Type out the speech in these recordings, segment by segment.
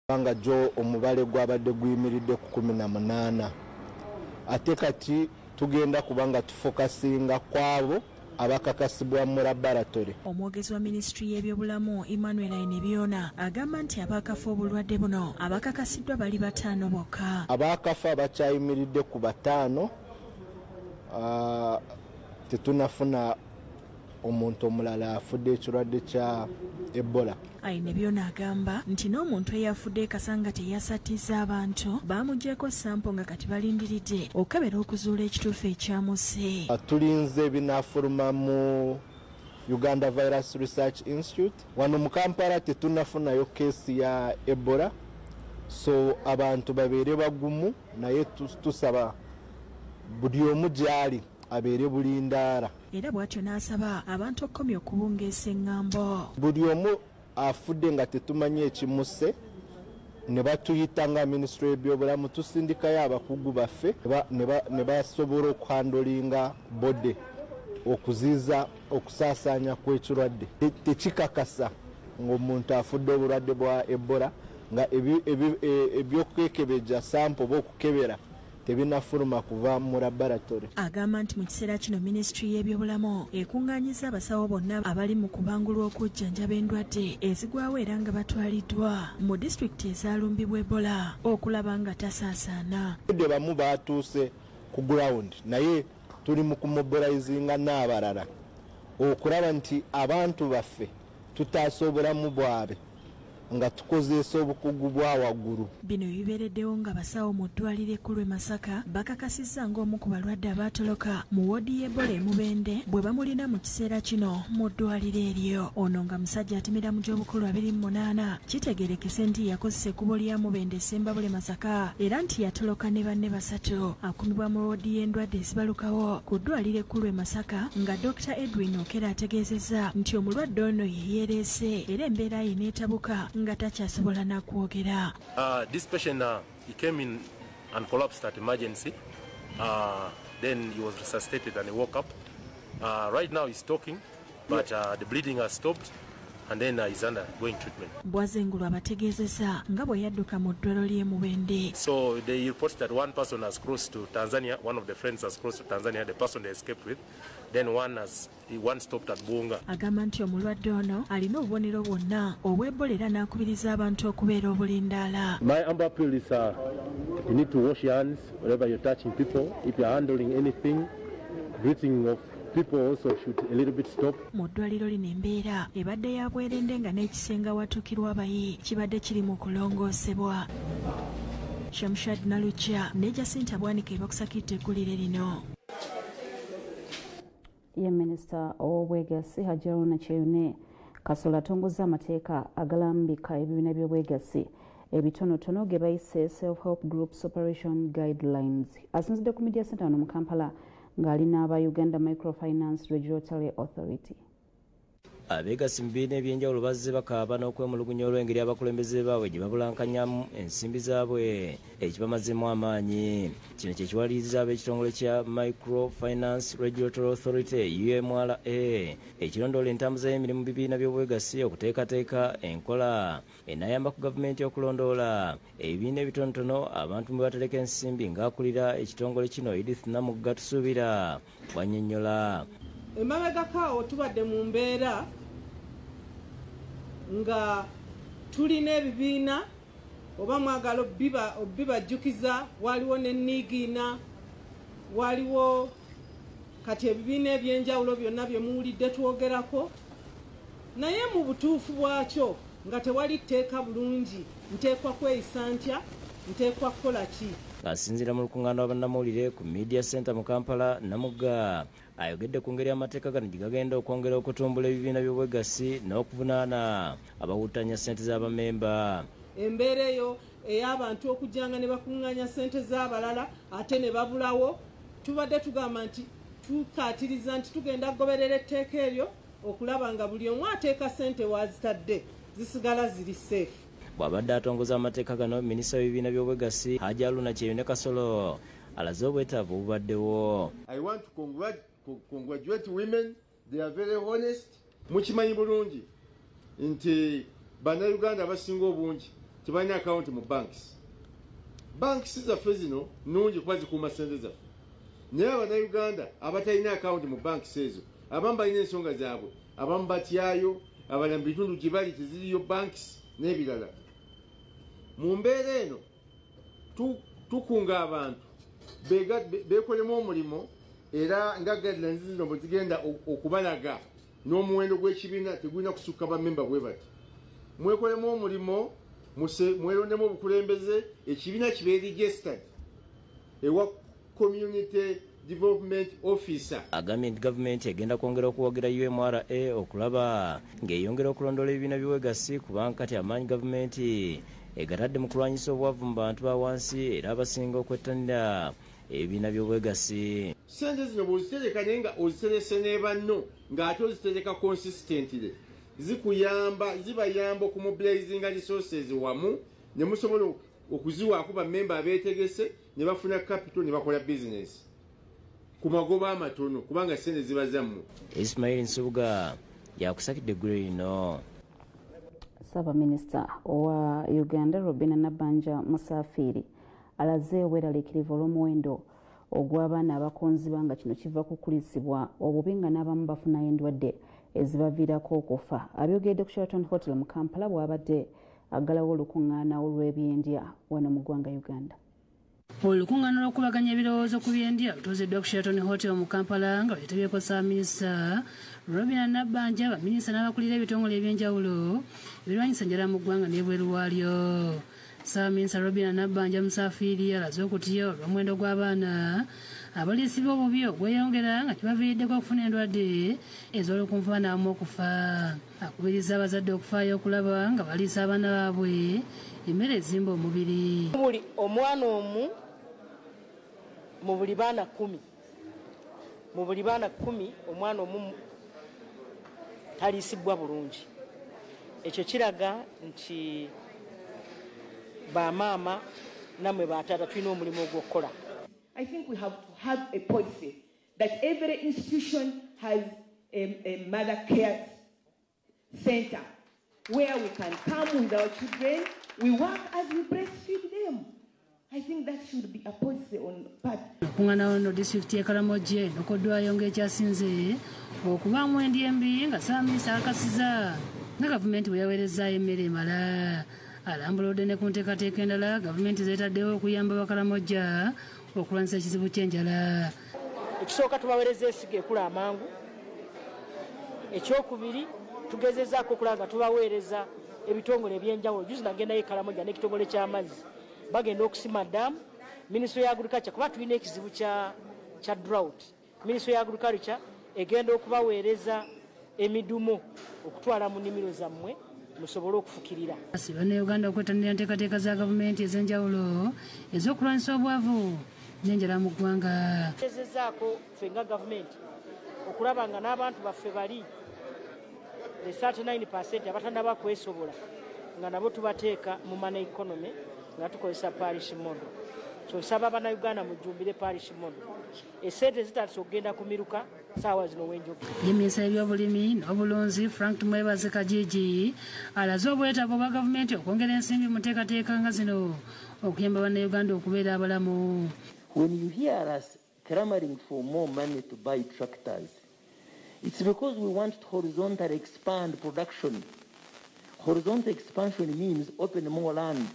Banga jo omubale gwabadde guyimiridde ku 18 ate kati tugenda kubanga tufokasinga kwabo abakakasibwa mu laboratory. Omwogezi wa Ministry y'ebyobulamu Emmanuel Ainebyona agamba nti abakafa obulwadde buno abakakasiddwa bali 5 bokka. Abakafa bakyayimiridde ku 5 tetunafuna omuntu omulala afudde ekirwadde kya Ebola. Ainebyona agamba nti n'omuntu eyafudde kasanga teyasattiza abantu bamuggyeko sampo nga kati balindiridde okukebera okuzuula ekituufu ekyamuse. Tulinze binafuluma mu Uganda Virus Research Institute. Wano mu Kampala tetunafunayo keesi ya Ebola, so abantu babeere bagumu, naye tusaba buli omu gy'ali abeere bulindaala. Era bw'atyo n'asaba abantu okukomya okubungeesa eŋŋambo. Buli omu afudde nga tetumanye ekimuse ne batuyita nga Ministry y'ebyobulamu tusindikayo abakugu baffe ne basobola okuhandolinga bode okuziiza okusaasaanya kw'ekirwadde. Tekikakasa ng'omuntu afudde obulwadde bwa Ebola nga ebyokwekebejja sampo b'okukebera tebinafuluma kuva mu laboratory. Agamba nti mu kiseera kino Ministry y'ebyobulamu ekungaanyiza abasawo bonna abali mu kubangulwa okujjanjaba endwadde ezigwawo era nga batwaliddwa mu disitulikiti ezalumbibwa Ebola okulaba nga tasaasaana. Bamu baatuuse ku ground naye tuli mu kumobilizinga n'abalala okulaba nti abantu baffe tutaasa obulamu bwabwe nga tukozeesa obukugu bwa waggulu. Bino bibeereddewo nga basawo mu ddwaliro ekkulu e Masaka bakakasizza ng'omu ku balwadde abaatoloka mu woodi y'Ebola e Mubende bwe bamulina mu kiseera kino mu ddwaliro eryo. Ono nga musajja atimira mu gy'obukulu 28 kitegeerekese nti yakozesa ekkubo lya Mubende Sembabule Masaka era nti yatoloka ne banne 3 akumibwa mu woodi y'endwadde ezibalukawo ku ddwaliro ekkulu e Masaka nga Dr. Edwin Okera ategeezezza nti omulwadde ono ye yeereese era embeera ye n'etabuka nga takyasobola nakwogera. This patient he came in and collapsed at emergency. Then he was resuscitated and he woke up. Right now he's talking, but the bleeding has stopped. And then he's undergoing treatment. Bwazengulu abategeezeza nga bwe yadduka mu ddwaliro ly'e Mubende. So they report that one person has crossed to Tanzania, one of the friends has crossed to Tanzania, the person they escaped with. Then one stopped at Bunga. Agamba nti omulwadde ono alina obubonero bwonna obw'Ebola era n'akubiriza abantu okubeera obulindaala. My humble appeal is you need to wash your hands whenever you're touching people. If you're handling anything, breathing of people also should a little bit stop. Mu ddwaliro lino embeera ebadde ya bwerende nga n'ekisenga watuukirwa abayi kibadde kiri mu kulongoosebwa. Shamshad Nalucha ne Jacinta Bwanika bakusakidde eggulire lino. Ye Minisita ow'obwegassi Hajaruna Kyeyune Kasola atongoza amateeka agalambika ebibiina by'obwegassi ebitonotono ge bayise Self-Help Groups Operation Guidelines. Asinzidde ku Media Center mu Kampala ng'ali n'aba Uganda Microfinance Regulatory Authority. Abeegassi mu bibiina ebyenjawulo bazze bakaaba n'okwemulugunya olw'engeri abakulembeze baabwe gye babulankanyamu ensimbi zaabwe ekibamazeemu amaanyi. Kino kye kiwaliriza ab'ekitongole kya Microfinance Regulatory Authority UMRA ekirondoola entambuza y'emirimu mu bibiina by'obwegassi okuteekateeka enkola enaayamba ku gavumenti okulondoola ebibiina ebitonotono abantu mwe batereka ensimbi ng'akulira ekitongole kino Edith Namugga Tusuubira bwannyonnyola. Emabegakaawo tubadde mu mbeera nga tulina ebibiina oba mwagala obibajjukiza waliwo n'enniigiina waliwo kati ebibiina ebyenjawulo byonna bye muwulidde twogerako naye mu butuufu bwakyo nga tewali tteeka bulungi nteekwa kweyisa ntya nteekwa kukola ki. Asinziira mu lukuŋŋaana lw'abannamawulire ku Media Center mu Kampala, Namugga ayogedde ku ngeri amateeka gano gye gagenda okwongera okutumbula ebibiina by'obwegassi n'okuvunaana abawuutanya ssente z'abamemba. Embeera eyo ey'abantu okujjanga ne bakuŋŋaanya ssente z'abalala ate ne babulawo tubadde tugamba nti tukaatiriza nti tugenda kugoberera etteeka eryo okulaba nga buli omu ateeka ssente wazitadde zisigala ziri safe. Bw'abadde atongoza amateeka gano minisita w'ebibiina by'obwegassi Hajaruna Kyeyune Kasolo alaze obwetaavu obubaddewo. I want to congratulate women. They are very honest. Mukimanyi bulungi nti bannayuganda abasinga obungi tebalina akawunti mu banks zaffe zino nnungi kuba zikuuma ssente zaffe naye abannayuganda abatalina akawunti mu banks ezo abamu balina ensonga zaabwe abamu batyayo abalala mu bitundu gye bali teziriyo banks n'ebirala mu mbeera eno tukunga abantu beekolemu omulimo era nga guidelines zino bwe zigenda okubalaga n'omuwendo gw'ekibiina tegulina kusukka bammemba bwe bati mwekolemu omulimo mwerondemu obukulembeze ekibiina kibe registered ewa community development officer. Agambye nti gavumenti egenda kwongera okuwagira UMRA okulaba ng'eyongera okulondola ebibiina by'obwegassi kubanga kati amaanyi gavumenti egatadde mu kulwanyisa obwavu mu bantu ba wansi era abasinga okwettanira ebibiina by'obwegassi. Ssente zino bw'ozitereka naye nga oziterese ne banno ng'ate ozitereka consistently zibayamba okumubilizinga resources wamu ne musobola okuziwaako bammemba abeetegese ne bafuna capital ne bakola business ku magoba amatono kubanga ssente ziba zammwe. Ismail Nsubuga yakusakidde eggulu lino. Ssaabaminisita owa Uganda Robina Nabbanja Musafiri alaze obweraliikirivu olw'omuwendo ogw'abaana abakonziba nga kino kiva kukulisibwa obubi nga n'abamu bafunayo endwadde ezibaviirako okufa. Abyogedde ku Sheraton Hotel mu Kampala bw'abadde aggalawo olukuŋŋaana olw'ebyendya wano mu ggwanga Uganda. Olukuŋŋaana lw'okubaganya ebirowoozo ku byendya lutuuziddwa ku Sheraton Hotel mu Kampala nga lwetabyeko Ssaabaminisita Robina Nabbanja, baminisita n'abakulira ebitongole ebyenjawulo ebirwanyisa enjala mu ggwanga n'ebweru waalyo. Ssaabaminisita Robina Nabbanja Musafiri alaze okutya olw'omuwendo gw'abaana abaliisibwa obubi ogweyongera nga kibaviiriddeko okufuna endwadde ez'olukunfuba n'abamu okufa. Akubiriza abazadde okufaayo okulaba nga baliisa abaana baabwe emmere ezimba omubiri. Buli omwana omu mu buli baana 10 omwana omu taliisibwa bulungi. Ekyo kiraga nti bamaama namwe bataata tulina omulimu ogw'okukola. I think we have to have a policy that every institution has a mother care center where we can come with our children, we work as we breastfeed them. I think that should be a policy on part. Okuŋŋaana wano disitulikiti y'e Karamoje nokoddwayo ng'ekyasinze okubaamu endya embi nga Ssaabaminisita akakasiza nga gavumenti bwe yaweerezaayo emmere emala. Alambuludde ne ku nteekateeka endala gavumenti zeetaddewo okuyamba Abakaramoja okulwanyisa ekizibu ky'enjala. Ekisooka tubaweereza ensigo ekula amangu. Ekyokubiri tugezezaako okulaba nga tubaweereza ebitongole ebyenjawulo. Juzi nagendayo e Karamoja n'ekitongole ky'amazzi bagenda okusima ddamu. Minisitule ya Agriculture kuba tulina ekizibu kya drought. Minisitule ya Agriculture egenda okubaweereza emidumo okutwala mu nnimiro zammwe musobole okufukirira. Bannayuganda okwettanira enteekateeka za gavumenti ez'enjawulo ez'okulwanyisa obwavu n'enjala mu ggwanga. Tugezezaako ffe nga gavumenti okulaba nga n'abantu baffe bali the 39% abatannaba kwesobola nga nabo tubateeka mu money economy nga tukozesa parish model. Kyosaba Bannayuganda mujjumbire parish model. Esente zitatuse okugenda kumiruka saawa zino wenjoka. Minisita y'ebyobulimi n'obulunzi Frank Mwebaze Kajiji alaze obwetaavu bwa gavumenti okwongera ensimbi mu nteekateeka nga zino okuyamba Bannayuganda okubeera abalamu. When you hear us clamoring for more money to buy tractors, it's because we want to horizontally expand production. Horizontal expansion means open more land.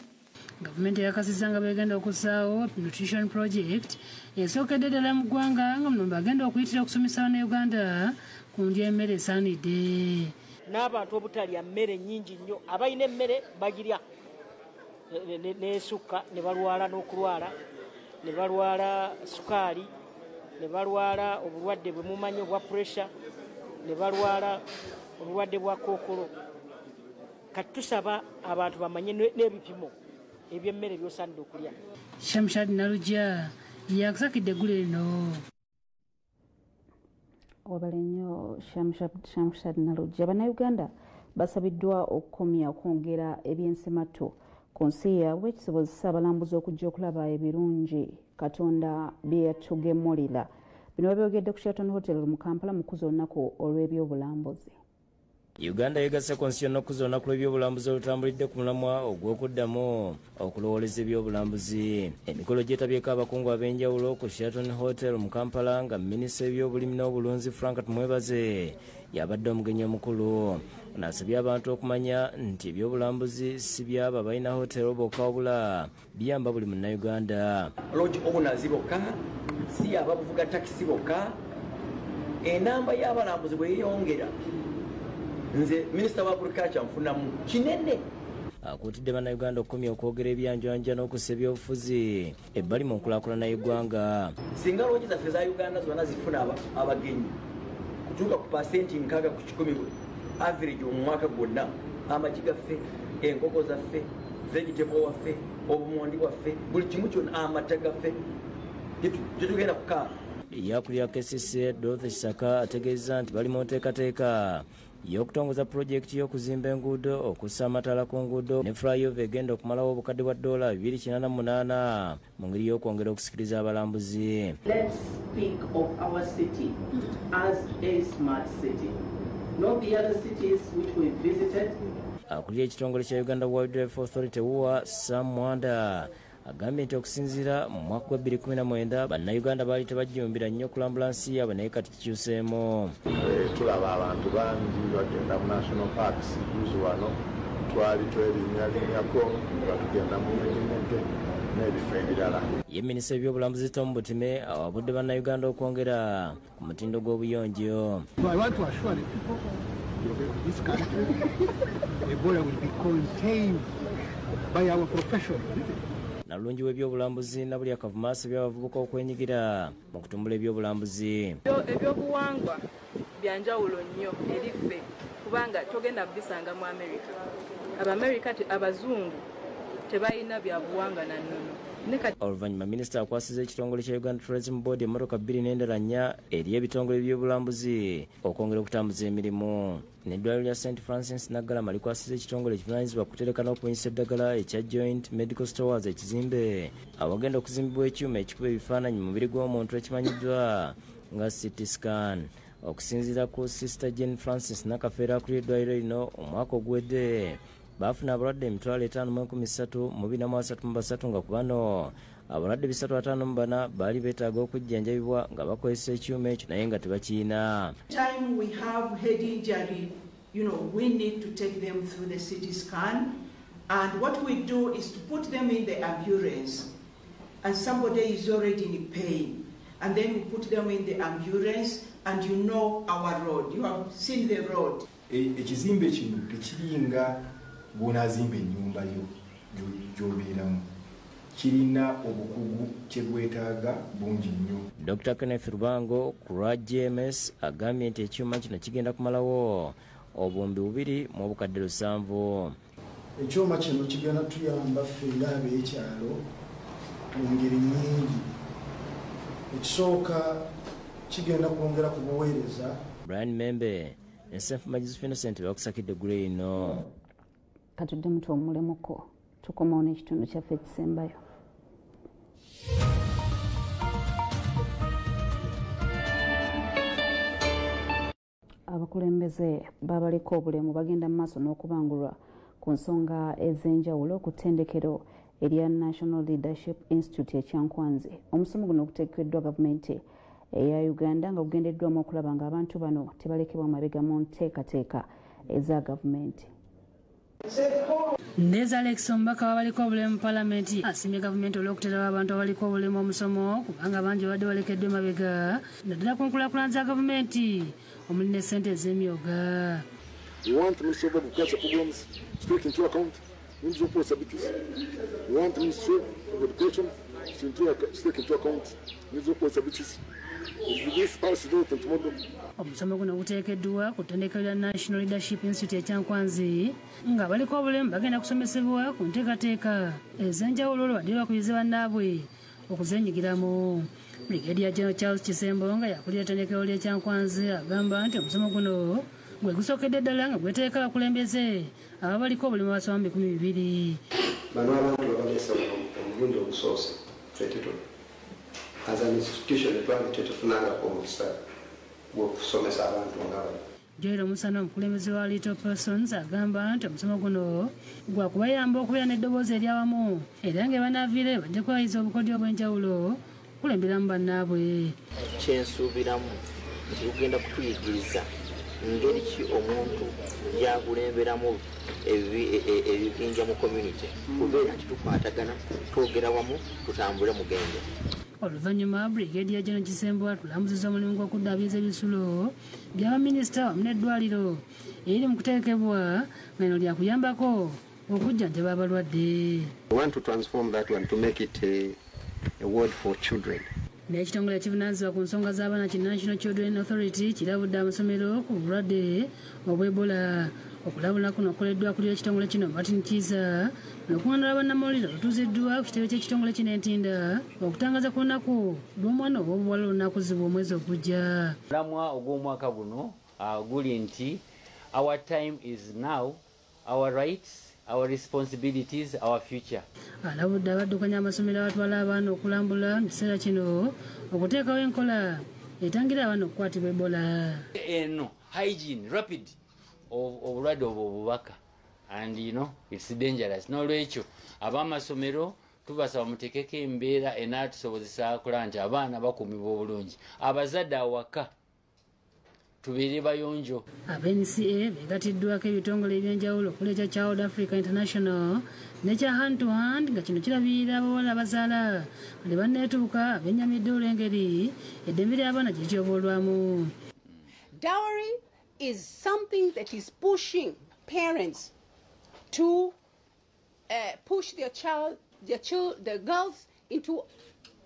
Gavumenti yakasizza nga begenda okussaawo nutrition project esookedde ddala mu ggwanga nga muno bagenda okuyitira okusomesa Bannayuganda ku ndya emmere esaanidde. N'abantu obutalya mmere nnyingi nnyo abalina emmere bagirya n'esukka ne balwala n'okulwala ne balwala sukaali ne balwala obulwadde bwe mumanyi obwa pressure ne balwala obulwadde bwa kookolo. Kati tusaba abantu bamanye n'ebipimo eby'emmere by'osaanidde okulya. Shamshad Nalujja yakusakidde eggulu lino. Wabale nnyo Shamshad Nalujja. Bannayuganda basabiddwa okukomya okwongera eby'ensimattu ku nsi yaabwe kisobozesa abalambuzi okujja okulaba ebirungi Katonda bye yatugemulira. Bino babyogedde ku Sheraton Hotel mu Kampala mu kuza olunaku olw'ebyobulambuzi. Uganda yegasse konsiyo ennaku zonna ku lw'ebyobulambuzi olutambulidde ku mulamwa ogw'okuddamu okulowoleza ebyobulambuzi. Emikolo gyetabyeko abakungu ab'enjawulo ku Sheraton Hotel mu Kampala nga minisita w'ebyobulimi n'obulunzi Frank Tumwebaze yabadde omugenyi omukulu. N'asabye abantu okumanya nti ebyobulambuzi si byaba balina hotero bokka wabula biyamba buli munnayuganda. Lodge owners bokka, si abavuga takisi bokka. Enamba y'abalambuzi bwe yeyongera, nze minisita wa agriculture nfunamu kinene. Akuutidde bannayuganda okukomya okwogera ebyanjanja n'okussa ebyobufuzi ebbali mu nkulaakulana y'eggwanga. Singa lodge zaffe za Uganda zonna zifuna abagenyi kutuuka ku pasenti 60 ku 100 average mu mwaka gwonna, amagi gaffe, enkoko zaffe, vegetable waffe, obumondi bwaffe, buli kimu kyonna, amata gaffe tetugenda kukaa. Eyakulira KCCA Dorothy Kisaka ategeeza nti bali mu nteekateeka y'okutongoza pulojekiti y'okuzimba enguudo, okussa amataala ku nguudo ne flyover egenda okumalawo obukadde bwa $288 mu ngeri y'okwongera okusikiriza abalambuzi. Let's speak of our city as a smart city, not the other cities which we visited. Akulira ekitongole kya Uganda Wildlife Authority WUA Sam Mwanda agambye nti okusinziira mu mwaka gwa 2019 bannayuganda baali tebajjumbira nnyo kulambula nsi yaabwe naye kati kikyuseemu. Tulaba abantu bangi bagenda mu national parks yuzi wano twali twerinnyalinyako nga tugenda mu Nyinyinnege n'ebifo ebirala. Ye minisita w'ebyobulambuzi Tom Butime awabudde bannayuganda okwongera ku mutindo gw'obuyonjo. I want to assure the people of this country Ebola will be contained by our professionals. Nalungi w'ebyobulambuzi na buli akavumaasi by'abavubuka okwenyigira mu kutumbula ebyobulambuzi. Ebyobuwangwa byanjawulo nnyo eri ffe kubanga togenda kubisanga mu America. Abamerika abazungu tebalina byabuwangwa na nnono. Oluvannyuma minisita akwasiza ekitongole kya Uganda Tourism Board emmotoka 2 n'endala 4 eri ebitongole by'obulambuzi okwongera okutambuza emirimu. N'eddwaliro lya St. Francis Naggalama likwasiza ekitongole ekivunaanyizibwa kutereka n'okubunyisa eddagala ekya Joint Medical Stores ekizimbe awagenda okuzimbibwa ekyuma ekikuba ebifaananyi mu mubiri gw'omuntu ekimanyiddwa nga CT scan. Okusinziira ku Sister Jane Francis Nakafeera akulira eddwaliro lino omwaka oguwedde baafuna abalwadde 53,233 nga ku bano abalwadde 354 baali beetaaga okujjanjabibwa nga bakozesa ekyuma ekyo naye nga tebakiina. Time we have head injury, we need to take them through the CT scan, and what we do is to put them in the ambulance, and somebody is already in pain, and then we put them in the ambulance, and our road. You have seen the road. Ekizimbe kino tekiringa bw'onaazimba ennyumba yo gy'obeeramu, kirina obukugu kye bwetaaga bungi nnyo. Dr. Kenneth Rubango ku lwa GMS agambye nti ekyuma kino kigenda kumalawo obuwumbi 2 mu obukadde 7. Ekyuma kino kigenda tuyamba ffe ng'ab'ekyalo mu ngeri nnyingi. Ekisooka kigenda kwongera ku buweereza. Brian Membe ne St. Magis Innocent bakusakidde eggulu lino. Katudde mutu omulemuko tukomawo n'ekitundu kyaffe ekisembayo. Abakulembeze babaliko obulemu bagenda mu maaso n'okubangulwa ku nsonga ez'enjawulo ku ttendekero erya National Leadership Institute ekyankwanzi. Omusomo guno guteekeddwa gavumenti eya Uganda nga gugendeddwamu okulaba nga abantu bano tebalekebwa mabega mu nteekateeka eza gavumenti. Ndeza Alex omubaka w'abaliko obulemu mu palamenti asiimye gavumenti olw'okuterawo abantu abaliko obulemu omusomo kubanga bangi badde balekeddwe mabega naddala ku nkulaakulana za gavumenti omuli ne ssente ez'emyoga. We want Ministry of Agriculture programs to take into account individual possibilities. We want Ministry of Education to take into account individual possibilities. Omusomo guno guteekeddwa ku ttendekero lya National Leadership Institute ekyankwanzi nga baliko obulemu bagenda kusomesebwa ku nteekateeka ez'enjawulo olwadde bakubize bannaabwe okuzeenyigiramu. Brigadier General Charles Kisembo nga yakulira ettendekero ly'ekyankwanzi agamba nti omusomo guno gwe gusookedde ddala nga gweteeka abakulembeze aba baliko obulemu abasoma 200. Bano abantu babaleesa omulundi ogusoose twetetula as an institution twali tetufunangako omukisa gw'okusomesa abantu nga bano. Joel Musana omukulembeze wa Little Persons agamba nti omusomo guno gwa kubayamba okubeera n'eddoboozi eryawamu era ng'ebanaavire bajja kwayiza obukodyo obw'enjawulo kulemberamu bannaabwe. Kyensuubiramu nti lugenda kutuyigiriza ngeri ki omuntu yakulemberamu ebibinja mu community kubeera nti tukwatagana twogera wamu tutambule mugendo. Oluvannyuma Brigadier General Kisembwa tulambuziza omulimu gw'okuddaabiriza ebisulo by'abaminisita wamu n'eddwaliro eriri mu kuteekebwa nga lino lyakuyambako okujjanjaba abalwadde. We want to transform that one to make it a word for children. N'ekitongole ekivunaanyizibwa ku nsonga z'abaana ki National Children Authority kirabudde amasomero ku bulwadde obw'Ebola. Okulabula kuno kukoleddwa kuli ekitongole kino Martin Kiza n'okuŋŋaanira bannamawulire olutuuziddwa ku kitebe ky'ekitongole kino entinda okutangaza ku lunaku lw'omwana ow'obuwala olunakuzibwa omwezi ogujja. Omulamwa ogw'omwaka guno guli nti our time is now, our rights, our responsibilities, our future. Alabudde abaddukanya amasomero abatwala abaana okulambula mu kiseera kino okuteekawo enkola etangira abaana okukwatibwa Ebola. Eno hygiene rapid obulwadde obwo obubaka and it's dangerous. N'olwekyo ab'amasomero tubasaba muteekeko embeera enaatusobozesa kulaba nti abaana bakuumibwa obulungi, abazadde awaka tubeere bayonjo. Aba-NCA beegatiddwako ebitongole ebyenjawulo okuli ekya Child Africa International n'ekya Hand to Hand nga kino kirabirira abawala abazaala ne banneetuuka bennyamidde olw'engeri eddembe ly'abaana gye lityoboolwamu. Dowry is something that is pushing parents to push the girls into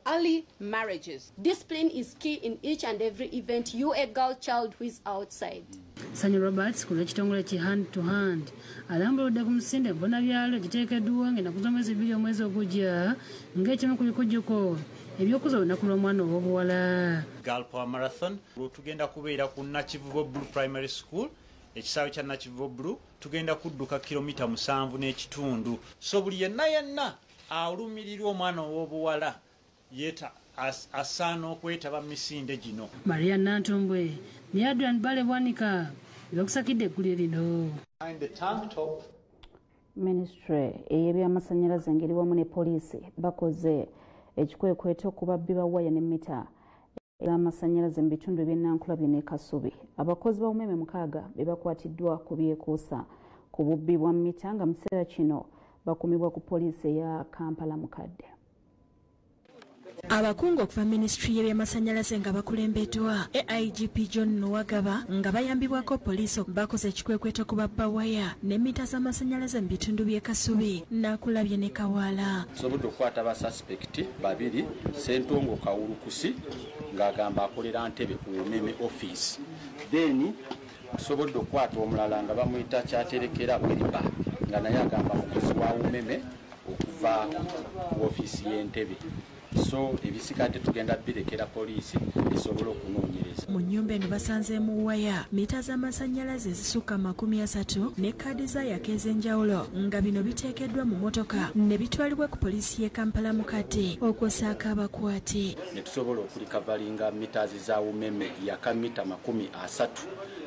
early marriages. Discipline is key in each and every event. You a girl child who is outside. Sanyu Roberts ku lw'ekitongole ki Hand to Hand alambuludde ku musinde mbonabyalo egiteekeddwa ng'ennaku z'omwezi 2 omwezi ogujja ng'ekimu ku bikujjuko ebyokuza olunaku lw'omwana ow'obuwala. Girl Power Marathon tugenda kubeera ku Nakivubo Blue Primary School, ekisaawe kya Nakivubo Blue tugenda kudduka kilomita 7.5. So buli yenna alumirirwa omwana ow'obuwala yeta asaana okwetaba misinde gino. Maria Nantumbwe ne Adrian Bale Bwanika byokusakidde eggulu lino. Ministry ey'ebyamasannyalaze ngeri wamu ne poliisi bakoze ekikwekweto ku babbi ba waya n'emmita ez'amasannyalaze mu bitundu eby'Ennankulabi ne Kasubi. Abakozi ba umeme 6 be bakwatiddwa ku byekuusa ku bubbi bwa mmita nga mu kiseera kino bakumibwa ku poliisi eya Kampala Mukadde. Abakungu okuva Ministry y'ebyamasannyalaze nga bakulembeddwa AIGP John Nuwagaba nga bayambibwako poliisi bakoze ekikwekweto ku babba waya n'emmita z'amasannyalaze mu bitundu by'e Kasubi, Nnakulabye ne Kawaala. Tusobodde okukwata basuspekiti 2 Ssentongo Kawulukusi ng'agamba akolera Ntebe ku umeme office. Then tusobodde okukwata omulala nga bamuyita Kyaterekera Weriba nga naye agamba mukozi wa umeme okuva ku office y'Entebe. So ebisikate tugenda birekera poliisi esobola okunoonyereza. Mu nnyumba eno basanzeemu waya mita z'amasannyalaze ezisukka 30 ne kaadi zaayaka ez'enjawulo nga bino biteekeddwa mu motoka ne bitwalibwa ku poliisi y'e Kampala Mukadde okwosaako abakwate. Ne tusobola okulikavalinga mitazi za umeme yaka mita 30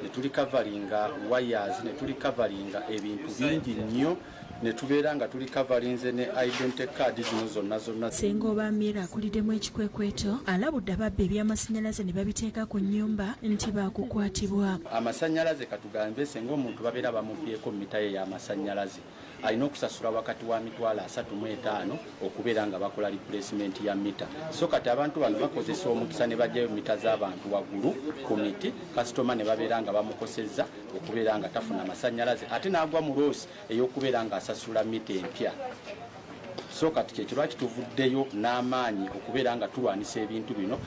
ne tulikavalinga wires ne tulikavalinga ebintu bingi nnyo ne tubeera nga tulikavalinze ne identity card zino zonna. Senga Obamira akuliddemu ekikwekweto alabudde ababbi ebyamasannyalaze ne babiteeka ku nnyumba nti baakukwatibwa. Amasannyalaze katugambe senga omuntu babeera bamubyeko mita ye y'amasannyalaze alina okusasula wakati wa mitwalo 35 okubeera nga bakola replacement ya mita. So kati abantu bano bakozesa omukisa ne bajjayo mita z'abantu waggulu ku miti kasitoma ne babeera nga bamukosezza okubeera nga tafuna amasannyalaze ate n'agwa mu loosi ey'okubeera nga asasula mita empya. So kati kyekyo lwaki tuvuddeyo n'amaanyi okubeera nga tulwanisa ebintu bino.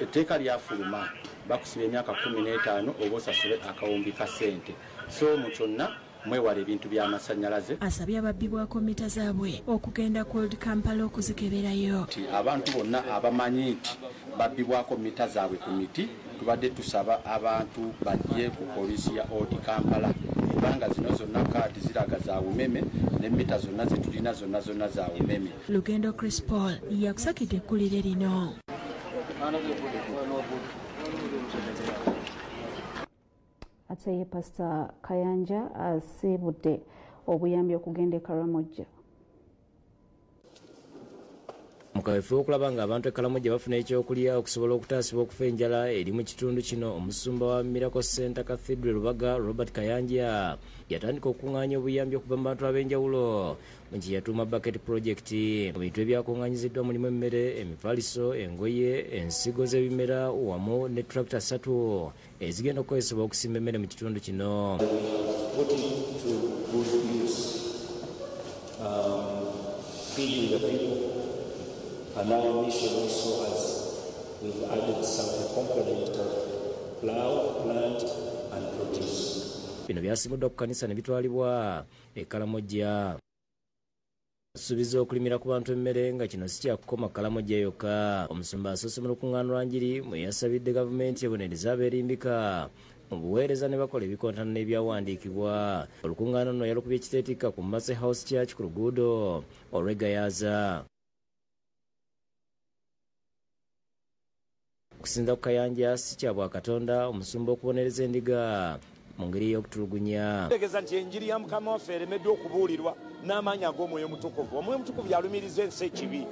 Etteeka lyafuluma bakusiba emyaka 15 oba osasule akawumbi ka ssente. So mu kyonna mwewala ebintu by'amasannyalaze. Asabye ababbibwako mita zaabwe okugenda ku Old Kampala okuzikeberayo. Abantu bonna abamanyi nti babbibwako mita zaabwe ku miti tubadde tusaba abantu bajje ku poliisi ya Old Kampala kubanga zino zonna kaadi ziraga za umeme n'emmita zonna zetulina zonna za umeme. Lugendo Chris Paul yakusakidde eggulire lino. Ate ate ye Pastor Kayanja asiibudde obuyambi okugenda e Karamojja. Mukaweefube okulaba ng'abantu e Karamojja bafuna ekyokulya okusobola okutaasibwa okufa enjala eri mu kitundu kino, omusumba wa Miracle Center Cathedral Lubaga Robert Kayanja yatandika okukungaanya obuyambi okuva mu bantu ab'enjawulo mu kye yatuuma Bucket Project. Mu bintu ebyakungaanyiziddwa mulimu emmere, emifaaliso, engoye, ensigo z'ebimera wamu ne tractor 3 ezigenda okukozesebwa okusimba emmere mu kitundu kino. Feeding the people. And our mission also has, we've added some component of flower, plant and produce. Bino byasimuddwa ku kanisa ne bitwalibwa e Karamojja. Subiza okulimira ku bantu emmere nga kino si kyakukoma Karamojja yokka. Omusumba asoose mu lukuŋŋaana lwanjiri mwe yasabidde gavumenti ebonereza abeerimbika mu buweereza ne bakola ebikontana n'ebyawandiikibwa. Olukuŋŋaana luno yalukubye ekiteetikka ku Mercy House Church ku luguudo olw'Egayaza. Okusinza ku Kayanja si kya Bwakatonda, omusumba okubonereza endiga mu ngeri y'okutulugunya. Ntegeeza nti enjiri ya Mukama waffe eremeddwa okubuulirwa n'amaanyi ag'Omwoyo Mutukuvu. Omwoyo Mutukuvu yalumiriza ensi ekibi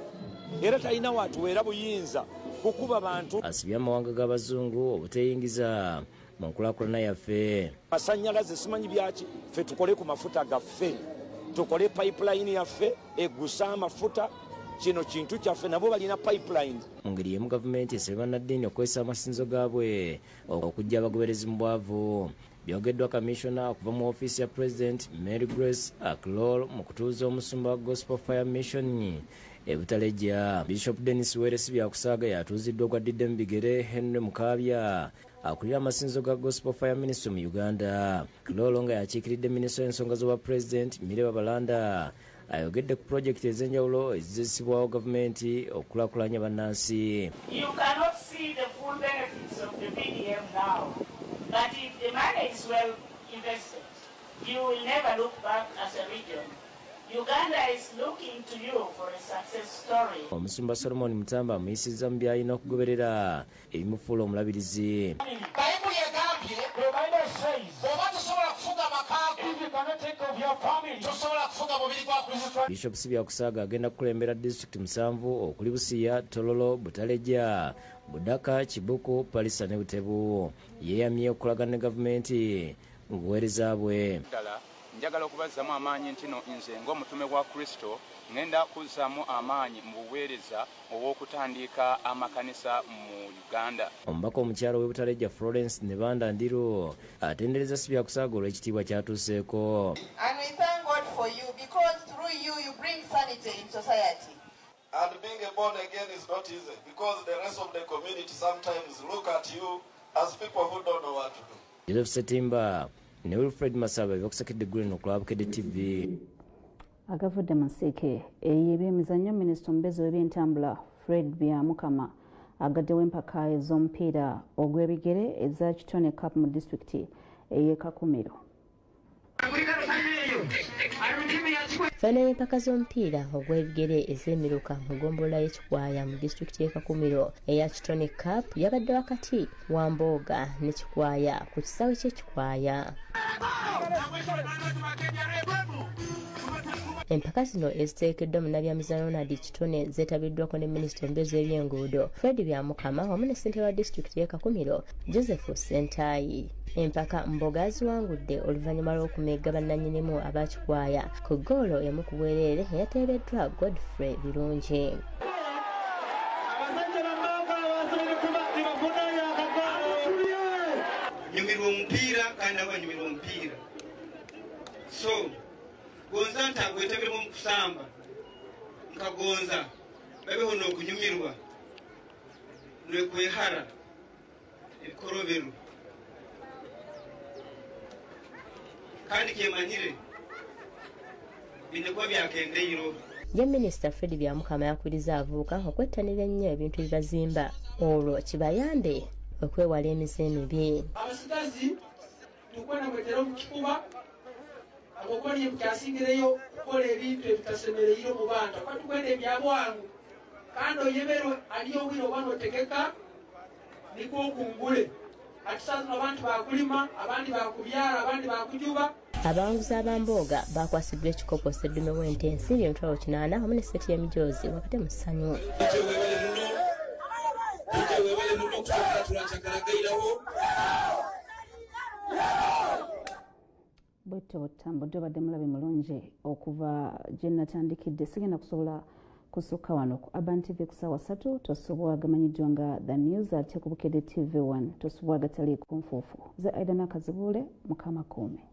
era talina watuweera buyinza kukuba bantu. Asibye amawanga g'abazungu obuteeyingiza mu nkulaakulana yaffe. Masannyalaze simanyi byaki, ffe tukole ku mafuta gaffe, tukole pipeline yaffe egusa amafuta. Kino kintu kyaffe nabo balina pipeline. Mu ngeri y'emu gavumenti esaba bannaddiini okukozesa amasinzo gaabwe okujja abagoberezi mu bwavu. Byogeddwa Commissioner okuva mu ofiisi ya President Mary Grace Aklol mu kutuuza omusumba wa Gospel Fire Mission e Butalejja. Bishop Dennis Weresi byakusaaga yatuuziddwa ogwaddidde mu bigere Henry Mukaabya akulira amasinzo ga Gospel Fire Ministry mu Uganda. Klolo nga yakiikiridde Minisitule y'ensonga z'obwa President Mireba Balanda ayogedde ku projekiti ez'enjawulo ezizisibwawo gavumenti okukulaakulanya bannansi. You cannot see the full benefits of the BDM now, but if the money is well invested, you will never look back as a region. Uganda is looking to you for a success story. Omusumba Solomon Mutamba amuyisizza mu byalina okugoberera ebimufuula omulabirizi. Bayibuli egambye, the Bible says, oba tosobola kufuga makaako, if you cannot take of your family, tosobola kufuga mubiri gwa Kristo. Bishop Sibyakusaaga agenda kukulembera disitulikiti 7 okuli Busiya, Tololo, Butalejja, Budaka, Kibuku, Palisa ne Butebu. Yeeyamye okulagana ne gavumenti mu buweereza bwe. Njagala okubazzamu amaanyi nti no nze ng'omutume gwa Kristo ngenda kuzzaamu amaanyi mu buweereza obw'okutandika amakanisa mu Uganda. Omubaka omukyalo w'e Butalejja Florence Nebanda Ndiru atendereza Sibyakusaaga olw'ekitiibwa kyatuuseeko. And we thank God for you because through you you bring sanity in society. And being a born again is not easy because the rest of the community sometimes look at you as people who don't know what to do. Joseph Setimba ne Wilfred Masaba byakusakidde Green ku Bukedde TV. Agavudde Maseke ebyemizannyo Minisita Omubeezi w'ebyentambula Fred Byamukama agaddewo empaka ez'omupiira ogw'ebigere eza Kitone Cup mu disitulikiti ey'e Kakumiro. Faino y'empaka z'omupiira ogw'ebigere ez'emiruka mu ggombolola y'Ekikwaya mu disitulikiti y'e Kakumiro eya Kitone Cup yabadde wakati wa Mbooga ne Kikwaya ku kisaawe ky'Ekikwaya. Empaka zino eziteekeddwa munnabyamizannyo Ronald Kitone zeetabiddwako ne Minisita Omubeezi w'ebyenguudo Fred Byamukama wamu ne ssentebe wa disitulikiti y'e Kakumiro Joseph Sentayi. Empaka Mboga aziwangudde oluvannyuma lw'okumegga bannannyinimu aba Kikwaya ku ggoolo emu ku bwereere eyateebeddwa Godfrey Birungi. Nyumirwa omupiira kandi abanyumirwa omupiira so gonza ntagweteberemu mu kusamba nkagonza babeho n'okunyumirwa lwekwehara ebikorobero kandi kyemanyire binekuba byakendeiro. Ye Minisita Fred Byamukama yakubiriza abavubuka okwettanira ennyo ebintu ebibazimba olwo kibayambe okwewala emize emibi. Abasigazi tukwena mwetera mu kifuba abokoliye bukyasingireyo kukola ebintu ebitasemereire mu bantu katukwenda ebyabwangu kandi oyemerwe ali obwire oba notegeka nikwo okungule ati saa zino abantu bakulima abandi bakubyala abandi bakujuba. Abawanguzi ab'Ambooga bakwasiddwa ekikopo Sseddume w'ente ensimbi emitwalo 800 wamu ne sseeti y'emijoozi wakati mu ssanyu. Bwetyo tambudde obadde mulabe mulungi okuva gye natandikidde sigenda kusobola kusukka wano ku Urban TV ku ssaawa 3 tosobwa gamanyiddwa nga The News ate ku Bukedde TV 1 tosobwa gatali ku nfuufu. Ze Aida Nakazibuule Mukama Kuume.